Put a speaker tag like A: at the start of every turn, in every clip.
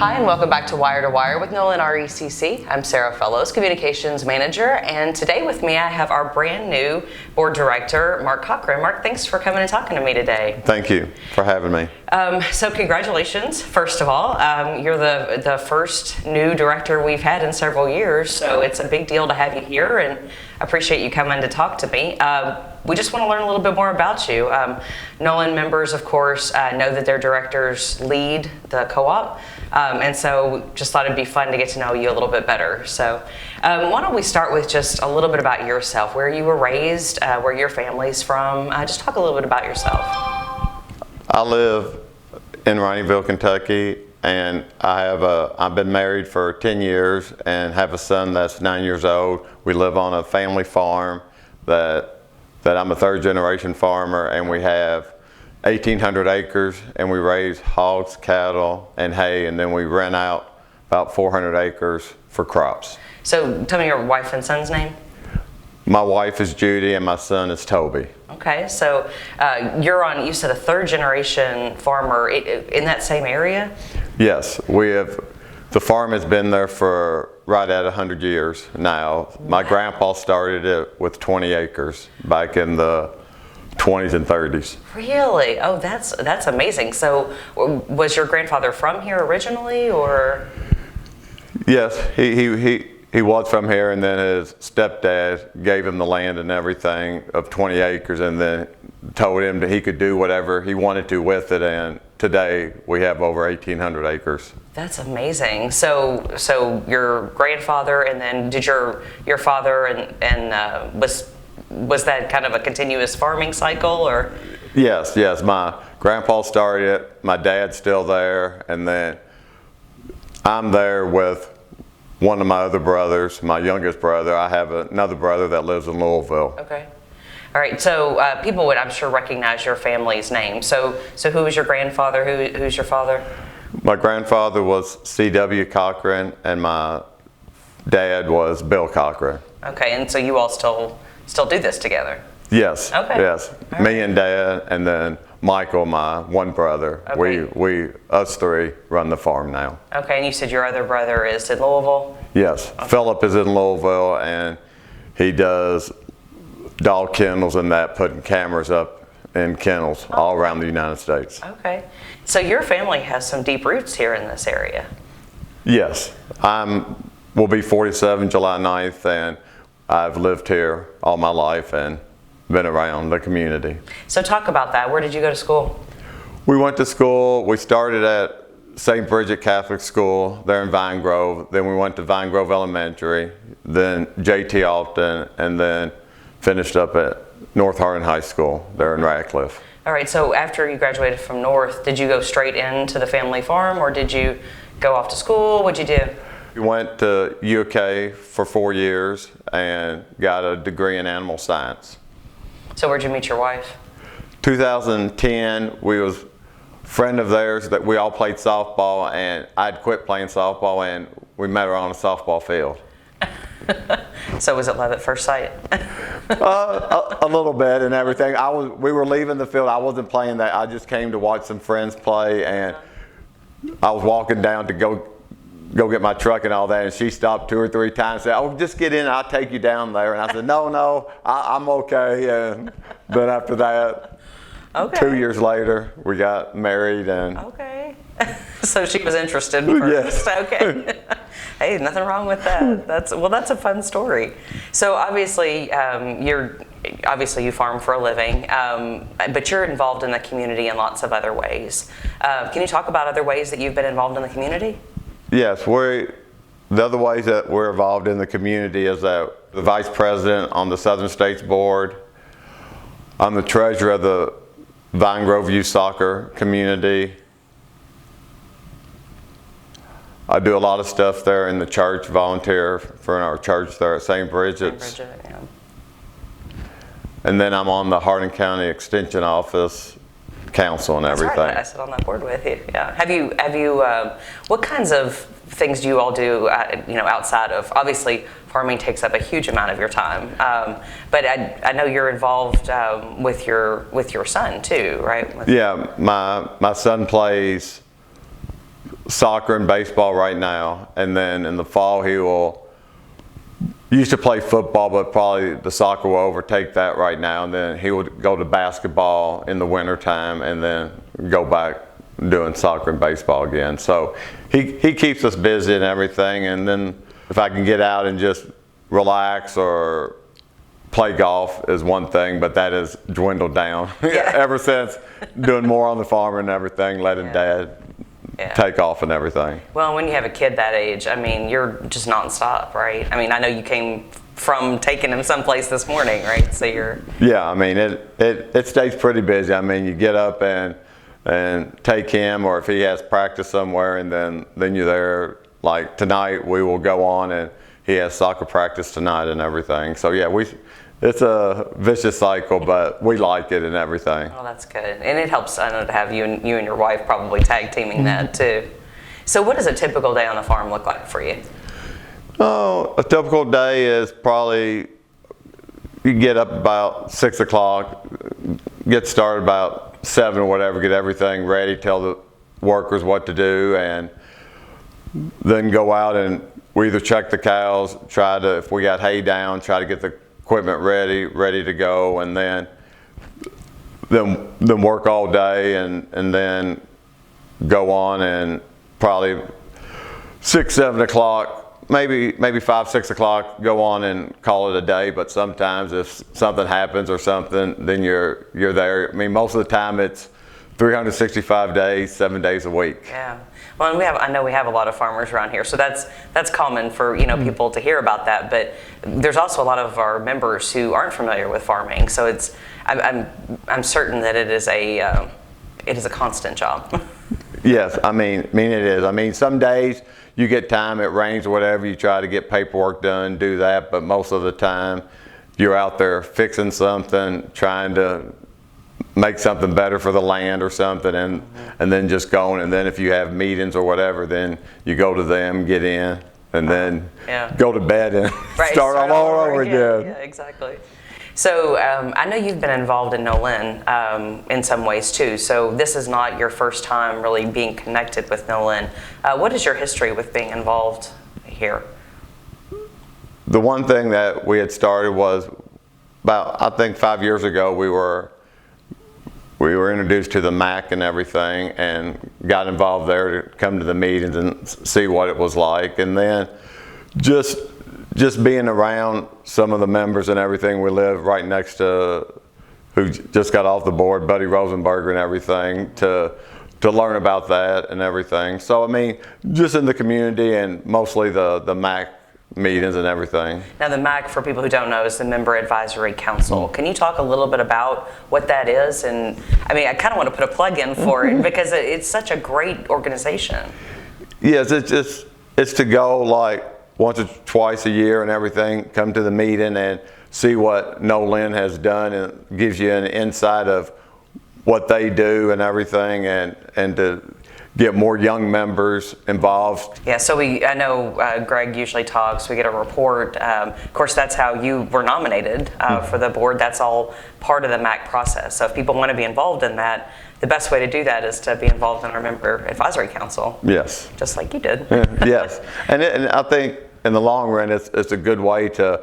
A: Hi, and welcome back to Wire with Nolin, RECC. I'm Sarah Fellows, Communications Manager, and today with me I have our brand new Board Director, Mark Cochran. Mark, thanks for coming and talking to me today.
B: Thank you for having me.
A: So congratulations, first of all. You're the first new director we've had in several years, so it's a big deal to have you here, and I appreciate you coming to talk to me. We just want to learn a little bit more about you. Nolin members, of course, know that their directors lead the co-op, and so just thought it'd be fun to get to know you a little bit better. So why don't we start with just a little bit about yourself, where you were raised, where your family's from. Just talk a little bit about yourself.
B: I live in Raineyville, Kentucky, and I've been married for 10 years and have a son that's 9 years old. We live on a family farm that I'm a third generation farmer, and we have 1,800 acres, and we raise hogs, cattle, and hay, and then we rent out about 400 acres for crops.
A: So tell me your wife and son's name.
B: My wife is Judy and my son is Toby.
A: Okay, so you said a third generation farmer in that same area?
B: Yes, the farm has been there for right at 100 years now. My grandpa started it with 20 acres back in the 20s and 30s.
A: Really? Oh, that's amazing. So was your grandfather from here originally, or?
B: Yes, he was from here, and then his stepdad gave him the land and everything of 20 acres and then told him that he could do whatever he wanted to with it, and today we have over 1,800 acres.
A: That's amazing. So your grandfather, and then did your father and was that kind of a continuous farming cycle, or?
B: Yes. My grandpa started it, my dad's still there, and then I'm there with one of my other brothers, my youngest brother. I have another brother that lives in Louisville.
A: Okay. All right, so people would, I'm sure, recognize your family's name. So who was your grandfather? Who's your father?
B: My grandfather was C.W. Cochran, and my dad was Bill Cochran.
A: Okay, and so you all still do this together?
B: Yes.
A: Okay.
B: Yes.
A: All
B: Me
A: right.
B: and Dad, and then Michael, my one brother.
A: Okay.
B: Us three run the farm now.
A: Okay, and you said your other brother is in Louisville?
B: Yes. Okay. Philip is in Louisville, and he does dog kennels and that, putting cameras up in kennels all around the United States.
A: Okay. So your family has some deep roots here in this area?
B: Yes. Will be 47 July 9th, and I've lived here all my life and been around the community.
A: So talk about that. Where did you go to school?
B: We went to school. We started at St. Bridget Catholic School there in Vine Grove. Then we went to Vine Grove Elementary, then J.T. Alton, and then finished up at North Hardin High School there in Radcliffe.
A: All right, so after you graduated from North, did you go straight into the family farm, or did you go off to school? What'd you do?
B: We went to UK for 4 years and got a degree in animal science.
A: So where'd you meet your wife?
B: 2010, we was a friend of theirs that we all played softball, and I'd quit playing softball, and we met her on a softball field.
A: So was it love at first sight?
B: A little bit and everything. We were leaving the field. I wasn't playing that. I just came to watch some friends play, and I was walking down to go get my truck and all that, and she stopped 2 or 3 times and said, "Oh, just get in, I'll take you down there." And I said, no, I'm okay. And then after that,
A: Okay.
B: 2 years later, we got married. And
A: Okay. So she was interested first.
B: Yes.
A: Okay. Hey, nothing wrong with that. That's a fun story. So obviously, you farm for a living, but you're involved in the community in lots of other ways. Can you talk about other ways that you've been involved in the community?
B: Yes, the other ways that we're involved in the community is that the vice president on the Southern States Board. I'm the treasurer of the Vine Grove Youth Soccer community. I do a lot of stuff there in the church, volunteer for our church there at St. Bridget's.
A: St. Bridget, yeah.
B: And then I'm on the Hardin County Extension Office Council and everything.
A: That's right. I sit on that board with you. Yeah. Have you? What kinds of things do you all do? Outside of, obviously, farming takes up a huge amount of your time. But I know you're involved with your son too, right?
B: Yeah, my son plays soccer and baseball right now, and then in the fall he used to play football, but probably the soccer will overtake that right now, and then he would go to basketball in the winter time and then go back doing soccer and baseball again. So he keeps us busy and everything, and then if I can get out and just relax or play golf is one thing, but that has dwindled down ever since doing more on the farm and everything, letting Dad take off and everything.
A: Well, when you have a kid that age, I mean, you're just nonstop, right? I mean, I know you came from taking him someplace this morning, right? So you're...
B: Yeah, I mean, it stays pretty busy. I mean, you get up and take him, or if he has practice somewhere, and then you're there. Like tonight, we will go on, and he has soccer practice tonight and everything. So yeah, it's a vicious cycle, but we like it and everything.
A: Oh, that's good. And it helps, I know, to have you and your wife probably tag teaming that too. So what does a typical day on the farm look like for you?
B: Oh, a typical day is probably, you get up about 6 o'clock, get started about 7 or whatever, get everything ready, tell the workers what to do, and then go out and we either check the cows, if we got hay down, try to get the equipment ready to go, and then work all day, and then go on, and probably 6, 7 o'clock, maybe 5, 6 o'clock, go on and call it a day. But sometimes if something happens or something, then you're there. I mean, most of the time it's 365 days, 7 days a week.
A: Yeah. Well, and I know we have a lot of farmers around here, so that's common for people to hear about that. But there's also a lot of our members who aren't familiar with farming, so I'm certain that it is a constant job.
B: Yes, I mean it is. I mean, some days you get time, it rains or whatever, you try to get paperwork done, do that, but most of the time you're out there fixing something, trying to make something better for the land or something, and then just going. And then if you have meetings or whatever, then you go to them, get in, and then go to bed and start all over again.
A: Yeah, exactly. So I know you've been involved in Nolin in some ways too. So this is not your first time really being connected with Nolin. What is your history with being involved here?
B: The one thing that we had started was about, I think 5 years ago, we were introduced to the MAC and everything, and got involved there to come to the meetings and see what it was like. And then just being around some of the members and everything, we live right next to, who just got off the board, Buddy Rosenberger and everything, to learn about that and everything. So I mean, just in the community, and mostly the MAC meetings and everything.
A: Now the MAC, for people who don't know, is the Member Advisory Council. Can you talk a little bit about what that is? And I mean, I kind of want to put a plug in for it because it's such a great organization.
B: Yes, it's to go like once or twice a year and everything, come to the meeting and see what Nolin has done, and gives you an insight of what they do and everything, and to get more young members involved.
A: Yeah, so I know Greg usually talks, we get a report. Of course, that's how you were nominated for the board. That's all part of the MAC process. So if people want to be involved in that, the best way to do that is to be involved in our Member Advisory Council.
B: Yes.
A: Just like you did.
B: Yes, and I think in the long run, it's a good way to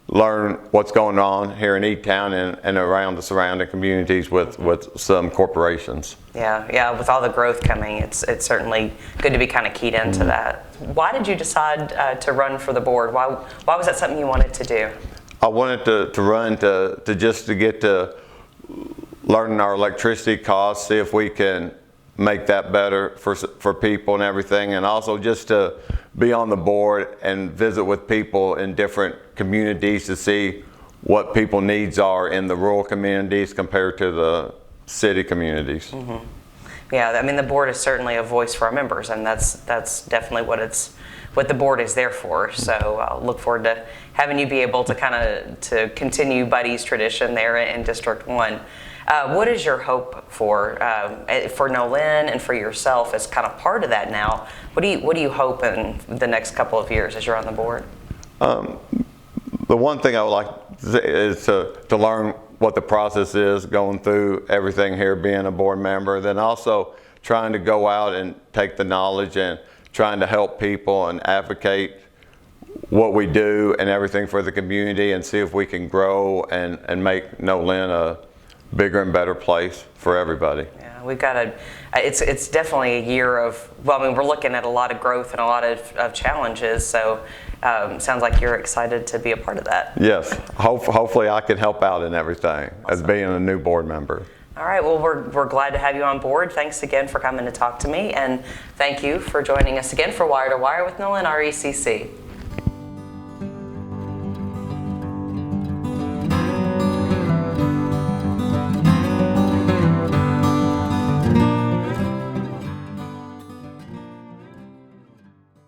B: learn what's going on here in E-Town and around the surrounding communities with some corporations.
A: Yeah, with all the growth coming, it's certainly good to be kind of keyed into that. Why did you decide to run for the board? Why was that something you wanted to do?
B: I wanted to run to get to learning our electricity costs, see if we can make that better for people and everything, and also just to be on the board and visit with people in different communities to see what people needs are in the rural communities compared to the city communities.
A: Mm-hmm. Yeah, I mean, the board is certainly a voice for our members, and that's definitely what the board is there for. So I'll look forward to having you be able to continue Buddy's tradition there in District 1. What is your hope for Nolin and for yourself as kind of part of that now? What do you hope in the next couple of years as you're on the board?
B: The one thing I would like to say is to learn what the process is going through everything here, being a board member, then also trying to go out and take the knowledge and trying to help people and advocate what we do and everything for the community, and see if we can grow and make Nolin a bigger and better place for everybody.
A: Yeah, we've got it's definitely a year of, well, I mean, we're looking at a lot of growth and a lot of challenges, so sounds like you're excited to be a part of that.
B: Yes, hopefully I can help out in everything as being a new board member.
A: All right, well, we're glad to have you on board. Thanks again for coming to talk to me, and thank you for joining us again for Wire to Wire with Nolin RECC.